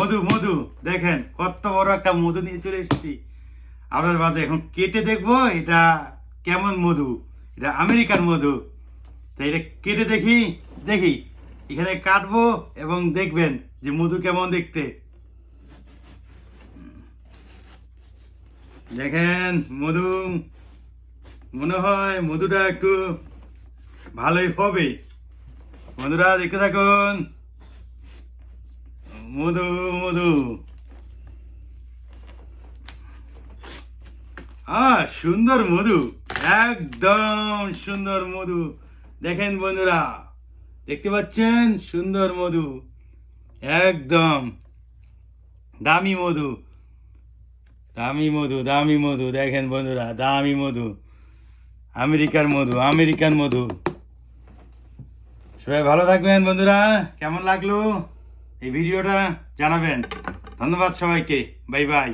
মধু মধু দেখেন কত বড় একটা মধু নিয়ে চলে এসেছি আপনার মাঝে। এখন কেটে দেখবো এটা কেমন মধু। এটা আমেরিকান মধু। তো এটা কেটে দেখি দেখি এখানে কাটবো এবং দেখবেন যে মধু কেমন দেখতে। দেখেন মধু, মনে হয় মধুটা একটু ভালোই হবে। বন্ধুরা দেখতে থাকুন। মধু মধু সুন্দর মধু, একদম সুন্দর মধু। দেখেন বন্ধুরা, দেখতে পাচ্ছেন সুন্দর মধু, একদম দামি মধু, দামি মধু, দামি মধু। দেখেন বন্ধুরা, দামি মধু, আমেরিকার মধু, আমেরিকান মধু। সবাই ভালো থাকবেন বন্ধুরা। কেমন লাগলো এই ভিডিওটা জানাবেন। ধন্যবাদ সবাইকে। Bye bye.